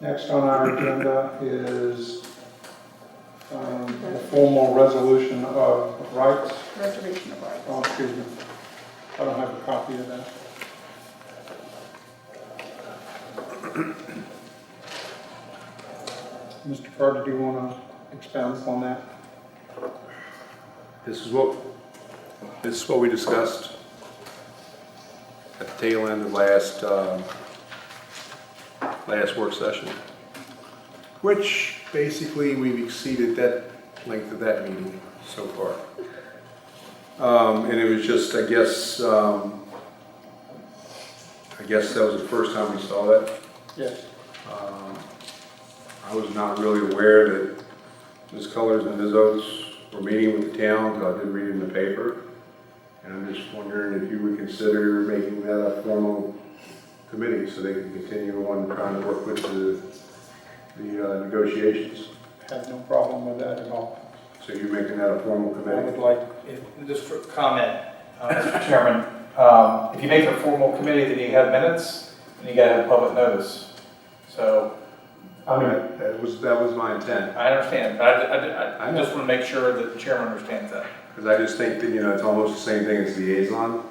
Next on our agenda is the formal resolution of rights. Reservation of rights. Oh, excuse me. I don't have a copy of that. Mr. Carter, do you want to expound upon that? This is what we discussed at the tail end of last work session, which basically we've exceeded that length of that meeting so far. And it was just, I guess that was the first time we saw that. Yes. I was not really aware that Ms. Cullors and Ms. Oates were meeting with the town, until I did read it in the paper. And I'm just wondering if you would consider making that a formal committee so they can continue on trying to work with the negotiations. I have no problem with that at all. So you're making that a formal I committee? would like, Just for comment, Mr. Chairman, if you make it a formal committee, then you have minutes, and you gotta have public notice. So, I mean, that was my intent. I understand, but I just want to make sure that the chairman understands that. Because I just think that, it's almost the same thing as liaison.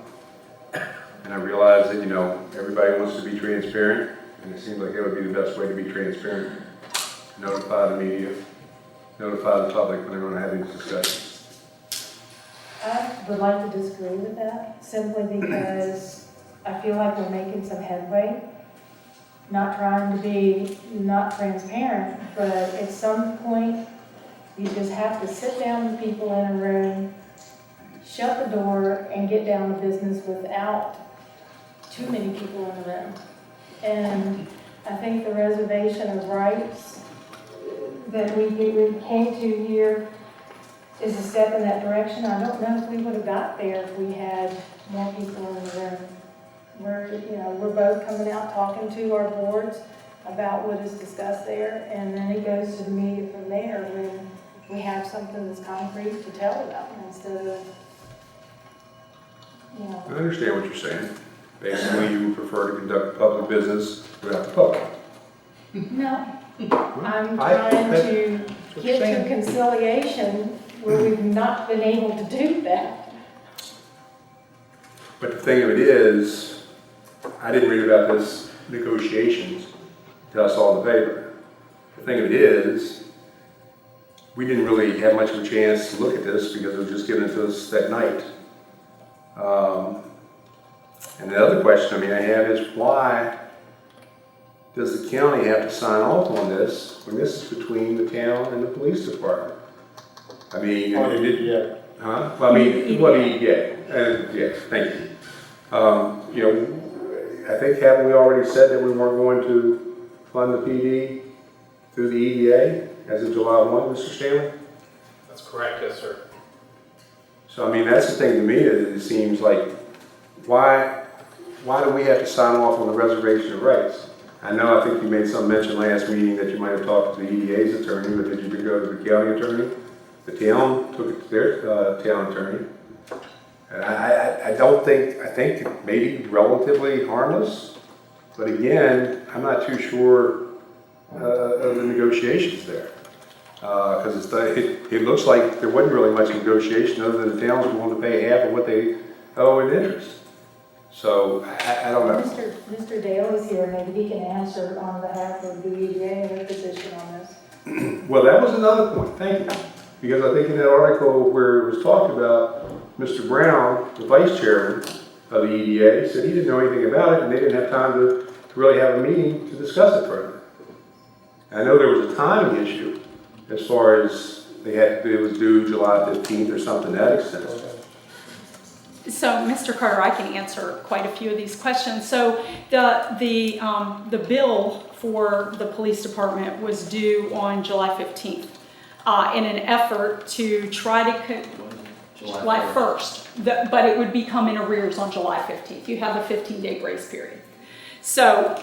And I realize that, everybody wants to be transparent, and it seems like that would be the best way to be transparent. Notify the media, notify the public when they're going to have these discussions. I would like to disagree with that, simply because I feel like we're making some headway. Not trying to be not transparent, but at some point, you just have to sit down with people in a room, shut the door, and get down to business without too many people in the room. And I think the reservation of rights that we came to here is a step in that direction. I don't know if we would have got there if we had more people in the room. We're both coming out talking to our boards about what is discussed there, and then it goes to the media from there when we have something that's concrete to tell about instead of, I understand what you're saying. Basically, you prefer to conduct public business without the public. No, I'm trying to get to conciliation where we've not been able to do that. But the thing of it is, I didn't read about this negotiations until I saw the paper. The thing of it is, we didn't really have much of a chance to look at this because it was just given to us that night. And the other question I have is, why does the county have to sign off on this when this is between the town and the police department? or the EDA. Huh? Well, EDA. Yes, thank you. I think, haven't we already said that we weren't going to fund the PD through the EDA as of July 1, Mr. Stanley? That's correct, yes, sir. So, that's the thing to me, that it seems like, why do we have to sign off on the reservation of rights? I think you made some mention last meeting that you might have talked to the EDA's attorney, but did you go to the county attorney? The town took it to their town attorney. And I think it may be relatively harmless, but again, I'm not too sure of the negotiations there. Because it looks like there wasn't really much negotiation other than the towns were willing to pay half of what they owe in interest. So, I don't know. Mr. Dale is here, maybe he can answer on behalf of the EDA and their position on this. Well, that was another point, thank you. Because I think in that article where it was talked about, Mr. Brown, the vice chairman of the EDA, said he didn't know anything about it and they didn't have time to really have a meeting to discuss it further. I know there was a timing issue as far as it was due July 15th or something to that extent. So, Mr. Carter, I can answer quite a few of these questions. So, the bill for the police department was due on July 15th in an effort to try to July 1st, but it would become in arrears on July 15th. You have a 15-day grace period. So,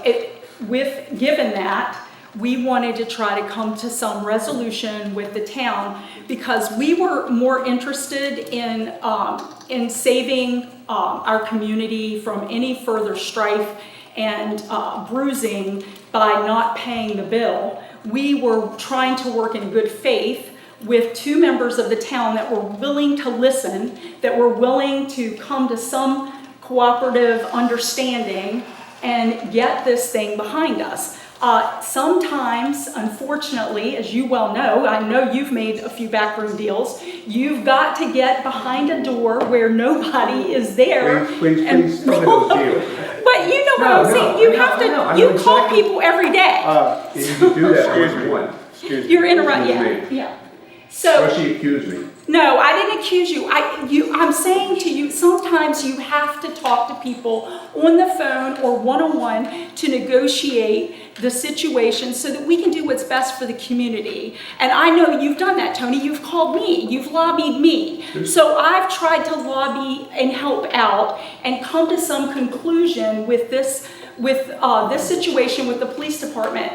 given that, we wanted to try to come to some resolution with the town because we were more interested in saving our community from any further strife and bruising by not paying the bill. We were trying to work in good faith with two members of the town that were willing to listen, that were willing to come to some cooperative understanding and get this thing behind us. Sometimes, unfortunately, as you well know, I know you've made a few backroom deals, you've got to get behind a door where nobody is there. Please, and please, tell me those deals. But you know what I'm saying, you have to, I know you call exactly. people every day. You can do that with one. You're interrupting, Excuse me. yeah. So, So she accused me. no, I didn't accuse you. I'm saying to you, sometimes you have to talk to people on the phone or one-on-one to negotiate the situation so that we can do what's best for the community. And I know you've done that, Tony. You've called me. You've lobbied me. So I've tried to lobby and help out and come to some conclusion with this situation with the police department.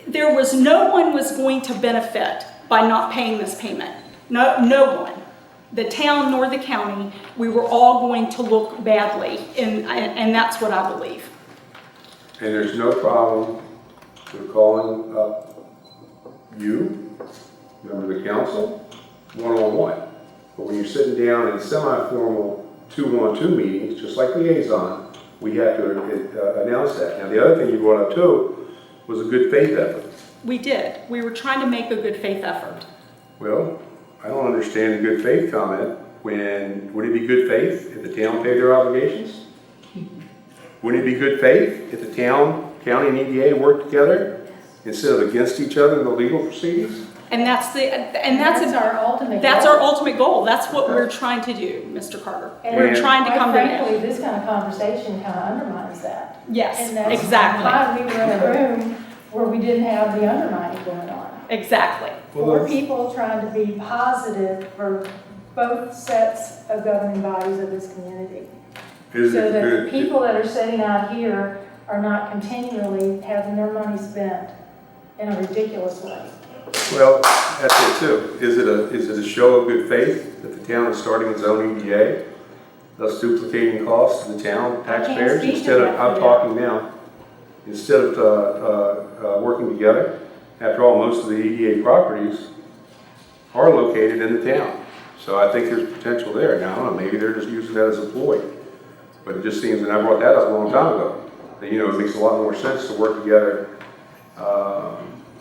There was no one was going to benefit by not paying this payment. No one. The town nor the county. We were all going to look badly, and that's what I believe. And there's no problem with calling up you, member of the council, one-on-one. But when you're sitting down in semi-formal two-on-two meetings, just like liaison, we have to announce that. Now, the other thing you brought up too was a good faith effort. We did. We were trying to make a good faith effort. Well, I don't understand the good faith comment when, would it be good faith if the town paid their obligations? Wouldn't it be good faith if the town, county, and EDA worked together instead of against each other in the legal proceedings? And that's our ultimate That's goal. our ultimate goal. That's what we're trying to do, Mr. Carter. And We're trying to come to quite that. frankly, this kind of conversation kind of undermines that. Yes, And that's exactly. why we were in a room where we didn't have the undermining going on. Exactly. Four people trying to be positive for both sets of governing bodies of this community. Is So it that the good? people that are sitting out here are not continually having their money spent in a ridiculous way. Well, that's it too. Is it a show of good faith that the town is starting its own EDA, thus duplicating costs to the town taxpayers speak to instead of, that I'm for talking now, instead of working together? After all, most of the EDA properties are located in the town. So I think there's potential there. Now, I don't know, maybe they're just using that as a ploy. But it just seems, and I brought that up a long time ago, that, it makes a lot more sense to work together,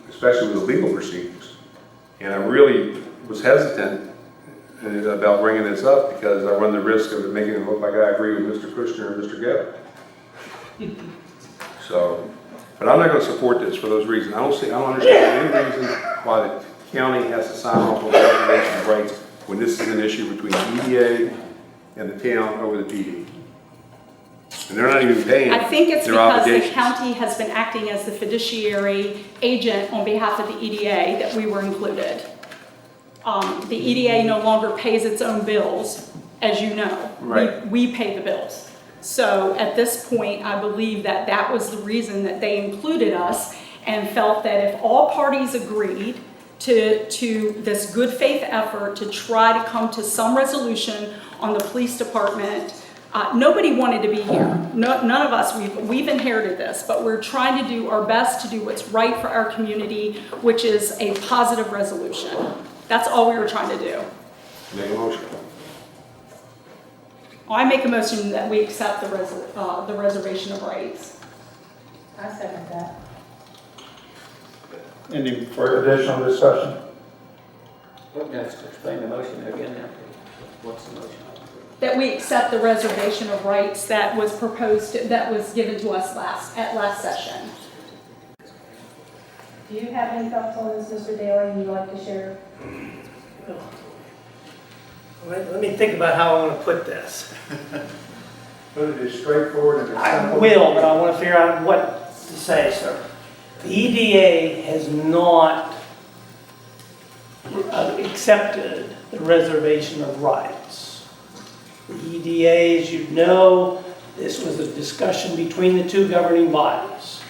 especially with the legal proceedings. And I really was hesitant about bringing this up because I run the risk of it making it look like I agree with Mr. Kushner and Mr. Gebb. So, but I'm not going to support this for those reasons. I don't understand any reason why the county has to sign off on the reservation of rights when this is an issue between the EDA and the town over the PD. And they're not even paying I think it's their because the obligations. county has been acting as the fiduciary agent on behalf of the EDA that we were included. The EDA no longer pays its own bills, as you know. Right. We pay the bills. So at this point, I believe that that was the reason that they included us and felt that if all parties agreed to this good faith effort to try to come to some resolution on the police department. Nobody wanted to be here. None of us, we've inherited this, but we're trying to do our best to do what's right for our community, which is a positive resolution. That's all we were trying to do. Make a motion. I make a motion that we accept the reservation of rights. I second that. Any further additional discussion? Let's explain the motion again now. What's the motion? That we accept the reservation of rights that was proposed, that was given to us at last session. Do you have any thoughts on this, Mr. Daly, you'd like to share? Let me think about how I want to put this. Put it as straightforward and as I simple. will, but I want to figure out what to say, sir. The EDA has not accepted the reservation of rights. The EDA, as you know, this was a discussion between the two governing bodies.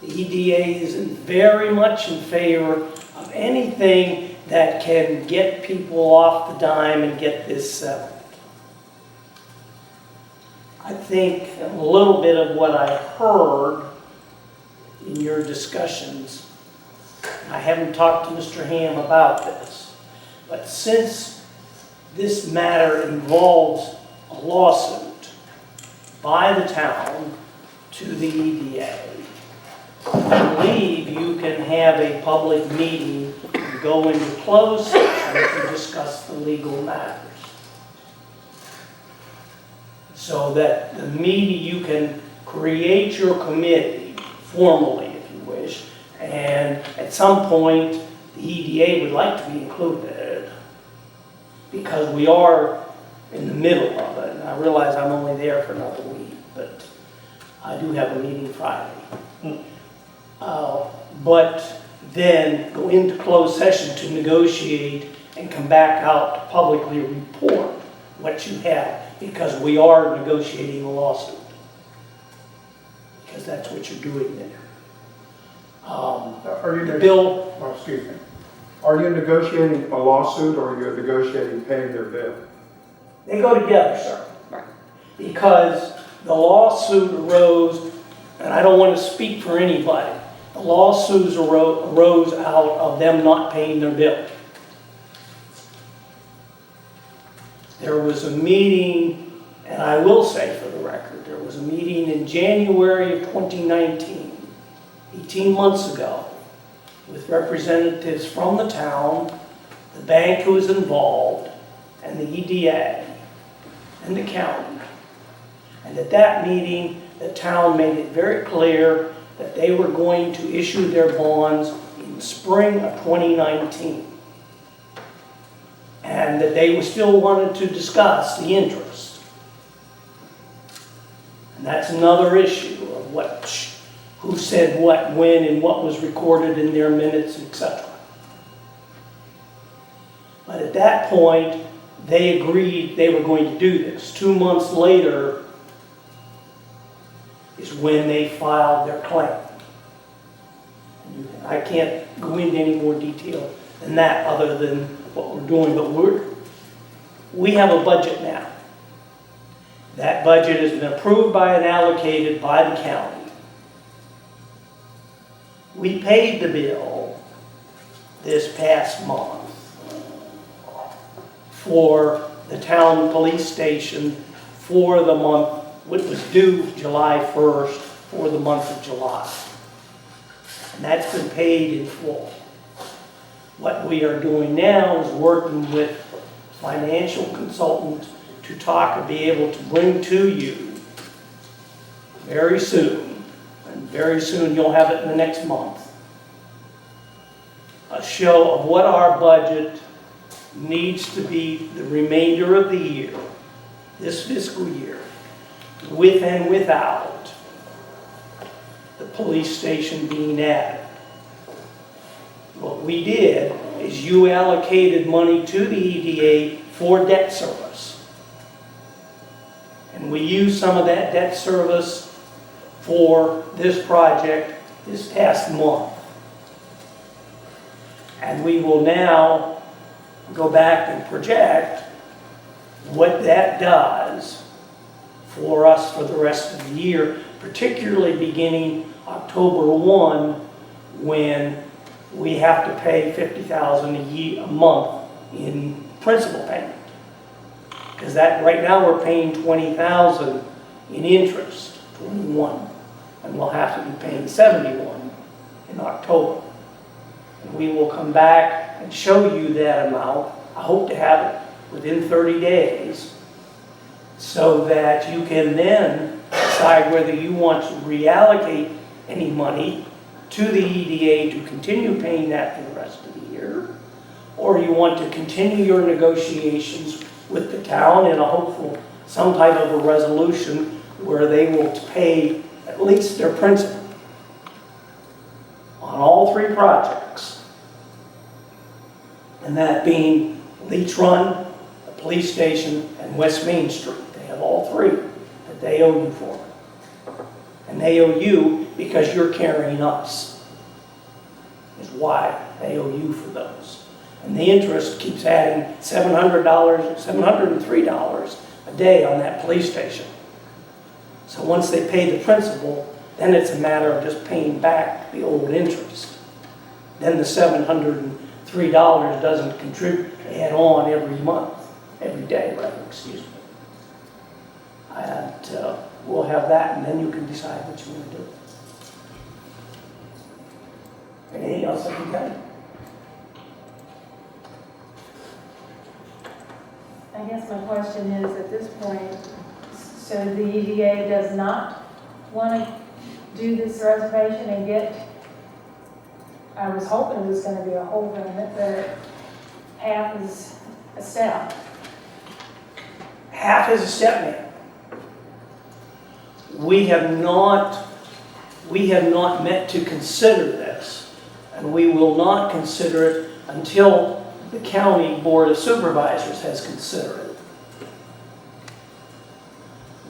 The EDA is very much in favor of anything that can get people off the dime and get this settled. I think a little bit of what I heard in your discussions, I haven't talked to Mr. Ham about this, but since this matter involves a lawsuit by the town to the EDA, I believe you can have a public meeting and go into closed session to discuss the legal matters. So that the meeting, you can create your committee formally, if you wish, and at some point, the EDA would like to be included because we are in the middle of it. And I realize I'm only there for another week, but I do have a meeting Friday. But then go into closed session to negotiate and come back out to publicly report what you have, because we are negotiating a lawsuit. Because that's what you're doing there. Are you, The bill, oh, excuse me, are you negotiating a lawsuit or are you negotiating paying their bill? they go together, sir. Right. Because the lawsuit arose, and I don't want to speak for anybody, the lawsuits arose out of them not paying their bill. There was a meeting, and I will say for the record, there was a meeting in January of 2019, 18 months ago, with representatives from the town, the bank who was involved, and the EDA, and the county. And at that meeting, the town made it very clear that they were going to issue their bonds in spring of 2019. And that they still wanted to discuss the interest. And that's another issue of who said what, when, and what was recorded in their minutes, etc. But at that point, they agreed they were going to do this. 2 months later is when they filed their claim. And I can't go into any more detail than that, other than what we're doing, but we have a budget now. That budget has been approved by and allocated by the county. We paid the bill this past month for the town police station for the month, which was due July 1st for the month of July. And that's been paid in full. What we are doing now is working with financial consultants to talk and be able to bring to you very soon, and very soon you'll have it in the next month, a show of what our budget needs to be the remainder of the year, this fiscal year, with and without the police station being added. What we did is you allocated money to the EDA for debt service. And we used some of that debt service for this project this past month. And we will now go back and project what that does for us for the rest of the year, particularly beginning October 1, when we have to pay $50,000 a month in principal payment. Because that right now we're paying $20,000 in interest, 21, and we'll have to be paying 71 in October. And we will come back and show you that amount. I hope to have it within 30 days, so that you can then decide whether you want to reallocate any money to the EDA to continue paying that for the rest of the year, or you want to continue your negotiations with the town and a hopeful some type of a resolution where they will pay at least their principal on all three projects. And that being Leach Run, the police station, and West Main Street. They have all three that they owe you for. And they owe you because you're carrying us, is why they owe you for those. And the interest keeps adding $703 a day on that police station. So once they pay the principal, then it's a matter of just paying back the old interest. Then the $703 doesn't contribute, add on every month, every day, rather, excuse me. And we'll have that, and then you can decide what you want to do. Anything else I can tell you? I guess my question is, at this point, so the EDA does not want to do this reservation and get, I was hoping it was going to be a whole limit, but half is a step. Half is a step, ma'am. We have not met to consider this, and we will not consider it until the county board of supervisors has considered it.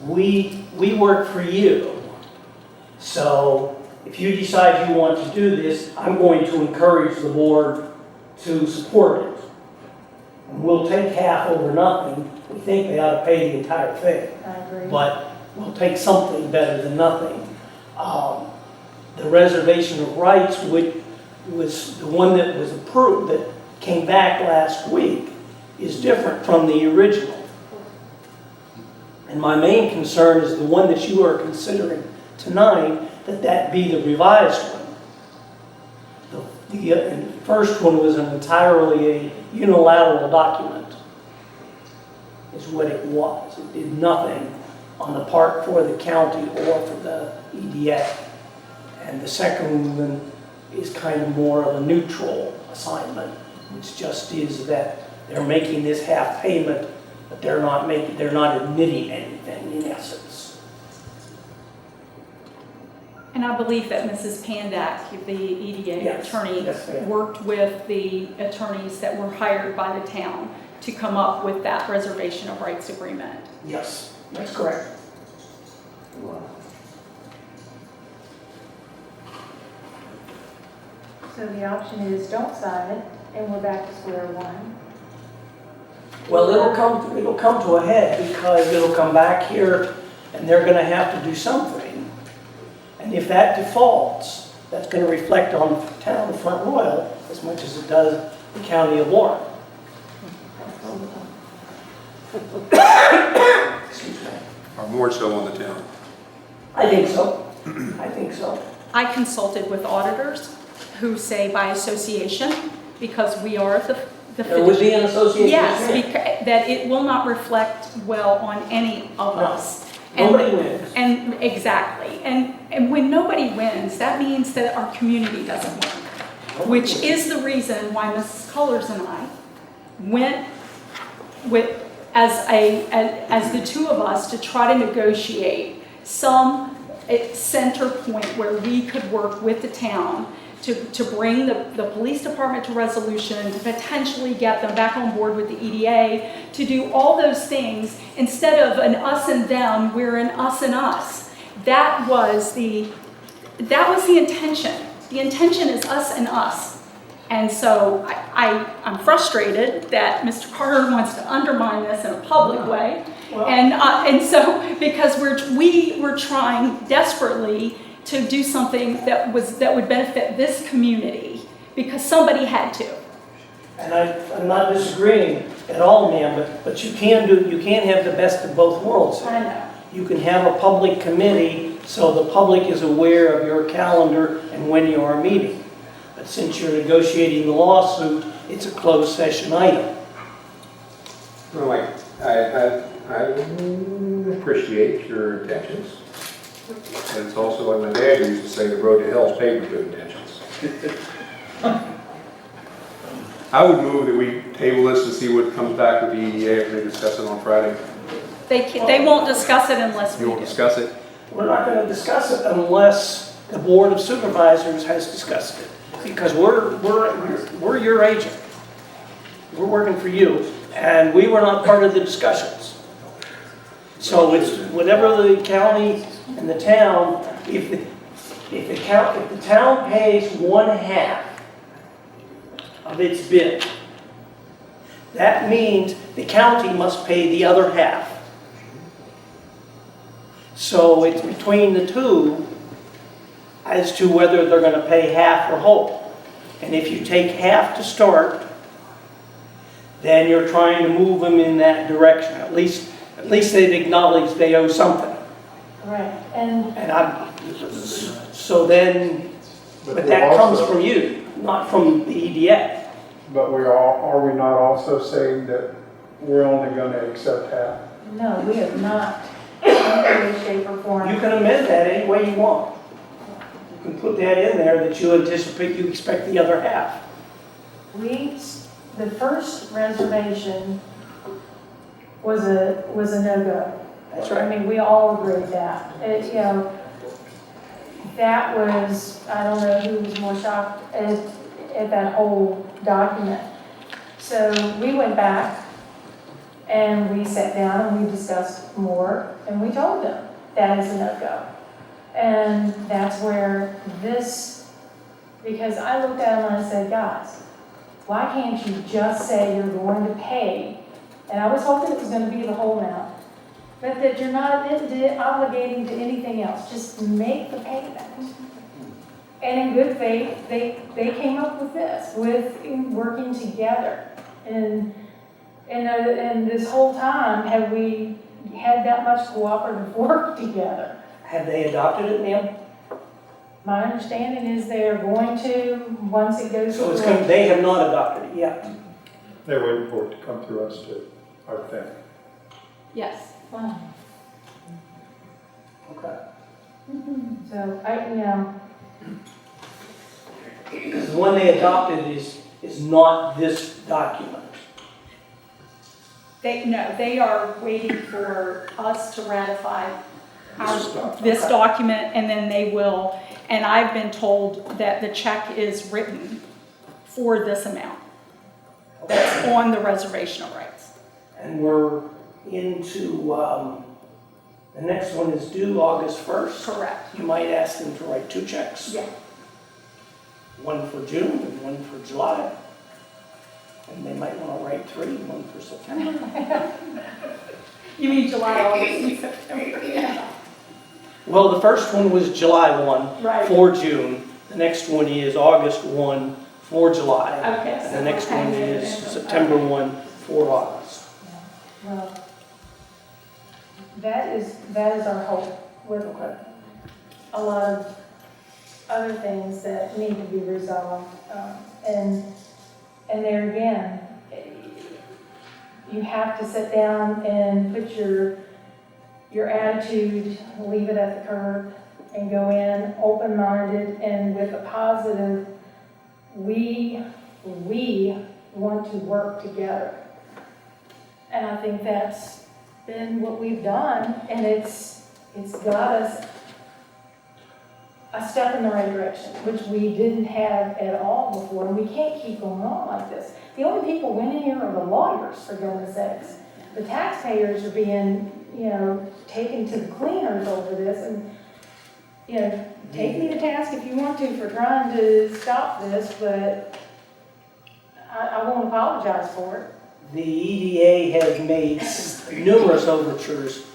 We work for you, so if you decide you want to do this, I'm going to encourage the board to support it. And we'll take half over nothing. We think they ought to pay the entire thing. I agree. But we'll take something better than nothing. The reservation of rights, which was the one that was approved, that came back last week, is different from the original. And my main concern is the one that you are considering tonight, that be the revised one. The first one was entirely a unilateral document, is what it was. It did nothing on the part for the county or for the EDA. And the second one is kind of more of a neutral assignment, which just is that they're making this half payment, but they're not admitting anything in essence. And I believe that Mrs. Pandak, the EDA Yes, attorney, yes, ma'am. worked with the attorneys that were hired by the town to come up with that reservation of rights agreement. Yes, that's correct. So the option is don't sign it, and we're back to square one. Well, it'll come to a head because it'll come back here and they're gonna have to do something. And if that defaults, that's gonna reflect on the town of Front Royal as much as it does the county of Warren. Excuse me. Or more so on the town. I think so. I think so. I consulted with auditors who say by association, because we are the There would be an association. Yes, here. that it will not reflect well on any of No. us. And- Nobody wins. And exactly. And when nobody wins, that means that our community doesn't win, which is the reason why Mrs. Cullors and I went with, as the two of us, to try to negotiate some center point where we could work with the town to bring the police department to resolution, to potentially get them back on board with the EDA, to do all those things instead of an us and them, we're an us and us. That was the intention. The intention is us and us. And so I'm frustrated that Mr. Carter wants to undermine this in a public way. Well- And so, because we were trying desperately to do something that would benefit this community, because somebody had to. And I'm not disagreeing at all, ma'am, but you can't have the best of both worlds. I know. You can have a public committee so the public is aware of your calendar and when you are meeting. But since you're negotiating the lawsuit, it's a closed session item. Well, I appreciate your intentions. And it's also like my dad used to say, the road to hell is paved with good intentions. I would move that we table this and see what comes back with the EDA if they discuss it on Friday. They won't discuss it unless we You will do. discuss it? We're not going to discuss it unless the Board of Supervisors has discussed it. Because we're your agent. We're working for you, and we were not part of the discussions. So it's whatever the county and the town, if the town pays 1/2 of its bid, that means the county must pay the other half. So it's between the two as to whether they're gonna pay half or whole. And if you take half to start, then you're trying to move them in that direction. At least they've acknowledged they owe something. Right, and And so then, but we're that comes also- from you, not from the EDA. But are we not also saying that we're only gonna accept half? no, we have not, in any way, shape, or form. You can amend that any way you want. You can put that in there that you expect the other half. The first reservation was a no-go. That's I right. mean, we all agreed that. That was, I don't know who was more shocked at that whole document. So we went back and we sat down and we discussed more and we told them that is a no-go. And that's where because I looked at them and I said, guys, why can't you just say you're going to pay? And I was hoping it was going to be the whole amount, but that you're not obligating to anything else, just make the payment. And in good faith, they came up with this, with working together. And this whole time, have we had that much cooperative work together? Have they adopted it, ma'am? My understanding is they're going to, once it goes So through. they have not adopted it yet. They're waiting for it to come through us too, I think. Yes. Wow. Okay. So, Because the one they adopted is not this document. They are waiting for us to ratify This this Okay. document, and then they will, and I've been told that the check is written for this amount. That's on the reservation of rights. And we're into, the next one is due August 1st. Correct. You might ask them to write 2 checks. Yeah. One for June and one for July. And they might want to write 3, one for September. You mean July, August, and September? Yeah. Well, the first one was July 1 Right. for June. The next one is August 1 for July. Okay, And so the next we're one kind of is in the- September okay. 1 for August. well, that is our hope with Okay. a lot of other things that need to be resolved. And there again, you have to sit down and put your attitude, leave it at the curb, and go in open-minded and with a positive, we want to work together. And I think that's been what we've done, and it's got us a step in the right direction, which we didn't have at all before, and we can't keep going on like this. The only people winning here are the lawyers, for goodness sakes. The taxpayers are being, taken to the cleaners over this, and, take me to task if you want to for trying to stop this, but I won't apologize for it. The EDA has made numerous overtures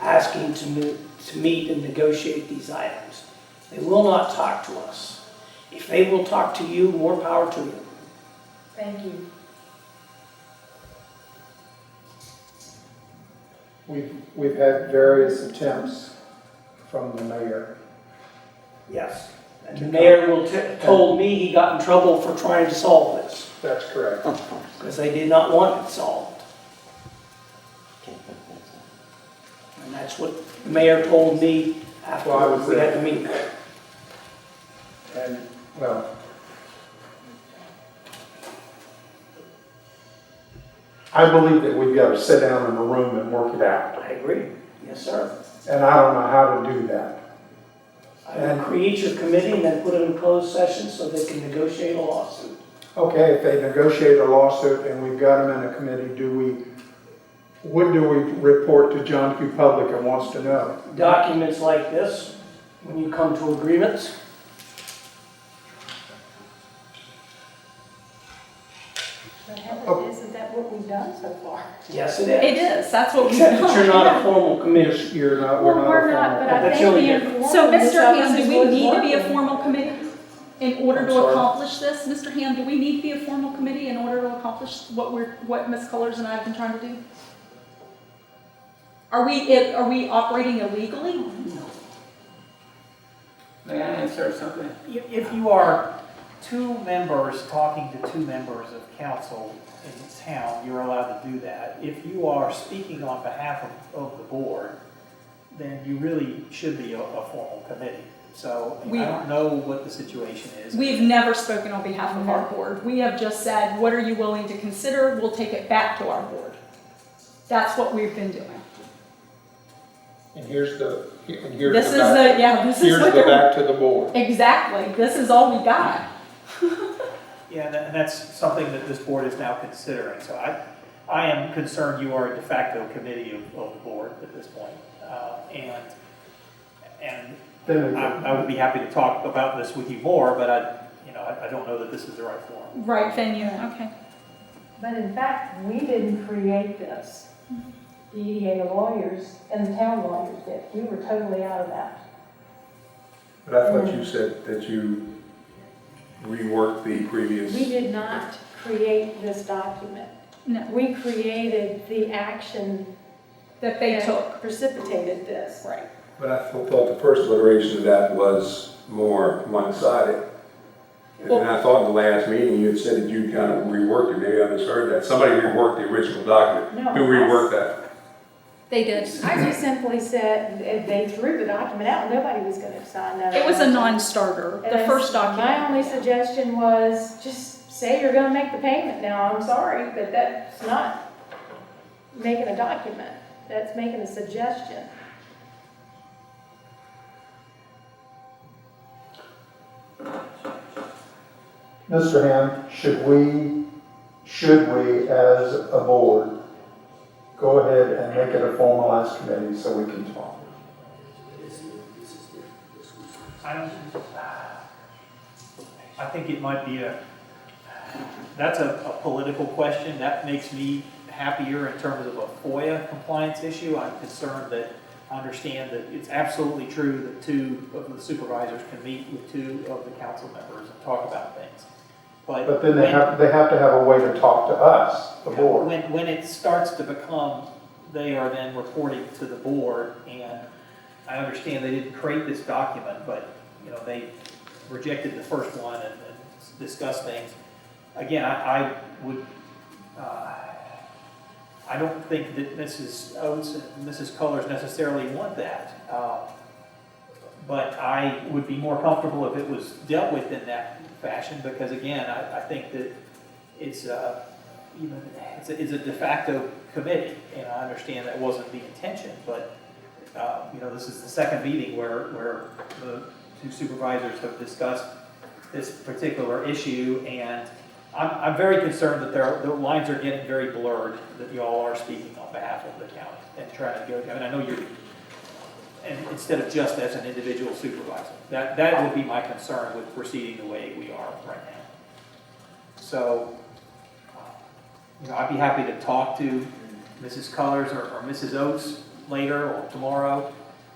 asking to meet and negotiate these items. They will not talk to us. If they will talk to you, more power to you. Thank you. We've had various attempts from the mayor. Yes. And the mayor told me he got in trouble for trying to solve this, That's correct. because they did not want it solved. And that's what the mayor told me after Well, I was we had there. the meeting. And, well, I believe that we've got to sit down in a room and work it out. I agree. Yes, sir. And I don't know how to do that. I will create your committee and then put it in closed session so they can negotiate a lawsuit. Okay, if they negotiate a lawsuit and we've got them in a committee, what do we report to John Q. Public and wants to know? Documents like this, when you come to agreements, But isn't that what what we've done so far. Yes, it It is. is, that's what we've Except that you're done. not a formal committee. You're not, Well, we're not a we're not, formal. but I That's think the only being difference. formal So, in this Mr. office Ham, is do we what's need to be a working. formal committee in order I'm to sorry? accomplish this? Mr. Ham, do we need to be a formal committee in order to accomplish what Ms. Cullors and I have been trying to do? Are we operating illegally? May I insert something? If you are two members talking to two members of council in town, you're allowed to do that. If you are speaking on behalf of the board, then you really should be a formal committee. So I We don't know what the situation is. We've never spoken on behalf of our board. We have just said, what are you willing to consider? We'll take it back to our board. That's what we've been doing. And here's the This is back. Here's what the they're- back to the board. Exactly. This is all we got. Yeah, and that's something that this board is now considering. So I am concerned you are a de facto committee of the board at this point. And Then I would be happy to talk about this with you more, but I don't know that this is the right forum. Right, venue. Okay. But in fact, we didn't create this. The EDA lawyers and the town lawyers did. We were totally out of that. But I thought you said that you reworked the previous. We did not create this document. No, We created the action that they that took. precipitated this. Right. But I thought the first iteration of that was more one-sided. And then I thought in the last meeting you had said that you kind of reworked it. Maybe I misheard that. Somebody reworked the original document. No, Who reworked that? They did. I just simply said, they threw the document out, nobody was gonna sign that. It was a non-starter, the And first document. My only suggestion was, just say you're gonna make the payment now, I'm sorry, but that's not making a document, that's making a suggestion. Mr. Ham, should we, as a board, go ahead and make it a formalized committee so we can talk? I think it might be that's a political question. That makes me happier in terms of a FOIA compliance issue. I'm concerned that, I understand that it's absolutely true that two of the supervisors can meet with two of the council members and talk about things. But then they have to have a way to talk to us, the board. When it starts to become, they are then reporting to the board, and I understand they didn't create this document, but, they rejected the first one and discussed things. Again, I would, I don't think that Mrs. Oates and Mrs. Cullors necessarily want that. But I would be more comfortable if it was dealt with in that fashion, because again, I think that it's a de facto committee, and I understand that wasn't the intention, but this is the second meeting where the two supervisors have discussed this particular issue, and I'm very concerned that the lines are getting very blurred, that you all are speaking on behalf of the county and trying to go, I know you're, and instead of just as an individual supervisor. That would be my concern with proceeding the way we are right now. So, I'd be happy to talk to Mrs. Cullors or Mrs. Oates later or tomorrow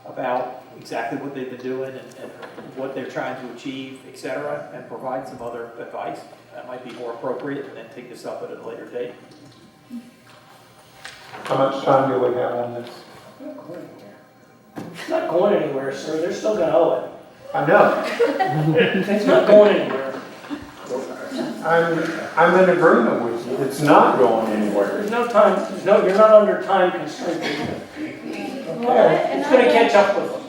about exactly what they've been doing and what they're trying to achieve, et cetera, and provide some other advice. That might be more appropriate, and then take this up at a later date. How much time do we have on this? It's not going anywhere, sir. They're still gonna owe it. I know. It's not going anywhere. I'm in agreement with you. It's not going anywhere. There's no time, you're not under time constraint. And It's gonna catch up with them.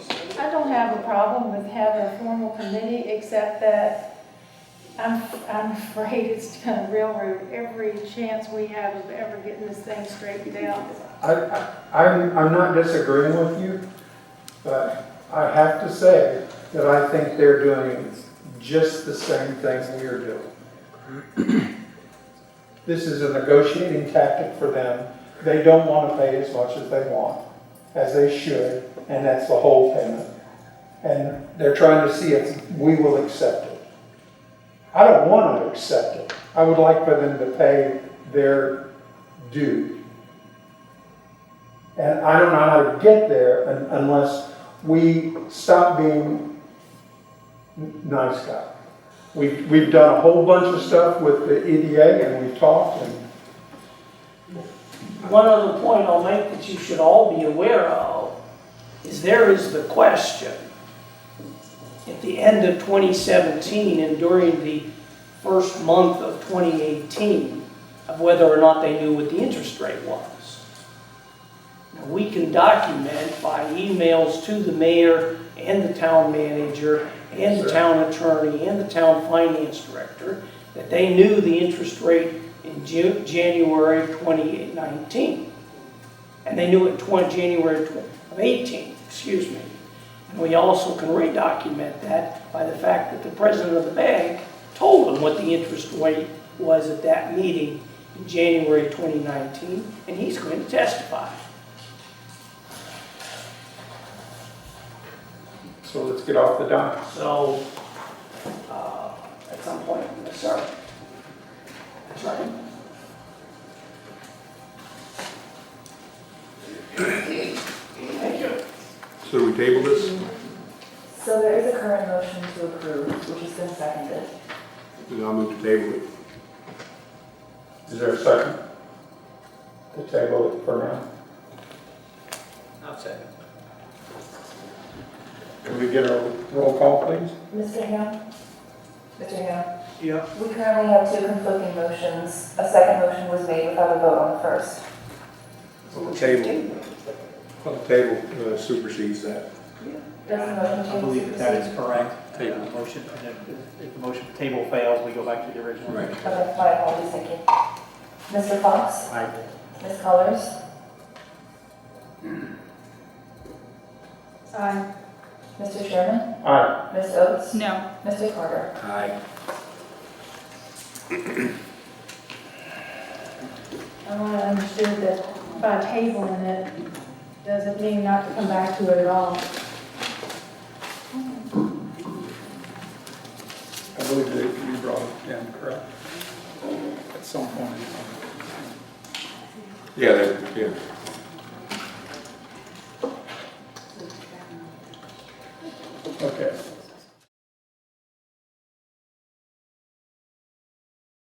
I don't have a problem with having a formal committee, except that I'm afraid it's gonna railroad every chance we have of ever getting this thing straightened out. I'm not disagreeing with you, but I have to say that I think they're doing just the same thing we are doing. This is a negotiating tactic for them. They don't want to pay as much as they want, as they should, and that's the whole payment. And they're trying to see if we will accept it. I don't want to accept it. I would like for them to pay their do. And I don't know how to get there unless we stop being nice guys. We've done a whole bunch of stuff with the EDA and we've talked and One other point I'll make that you should all be aware of is there is the question at the end of 2017 and during the first month of 2018 of whether or not they knew what the interest rate was. Now, we can document by emails to the mayor and the town manager and the town attorney and the town finance director that they knew the interest rate in January 2019. And they knew it in January of 18, excuse me. And we also can redocument that by the fact that the president of the bank told them what the interest rate was at that meeting in January 2019, and he's going to testify. so let's get off the dime. So, at some point, yes, sir. That's right. Thank you. So do we table this? So there is a current motion to approve, which has been seconded. Then I'll move to table it. Is there a second? To table it for now. I'll second. Can we get a roll call, please? Mr. Ham? Mr. Ham? Yeah. We currently have two conflicting motions. A second motion was made without a vote on the first. On the table supersedes that. Does the motion I change? believe that is correct. Motion, and if the motion table fails, we go back to the original. Right. Okay, my apologies, thank you. Mr. Fox? Aye. Ms. Colors? Aye. Mr. Sherman? Aye. Ms. Oates? No. Mr. Carter? Aye. I want to understand that by tabling it, doesn't mean not to come back to it at all. I believe that you brought it down, correct? At some point. Yeah,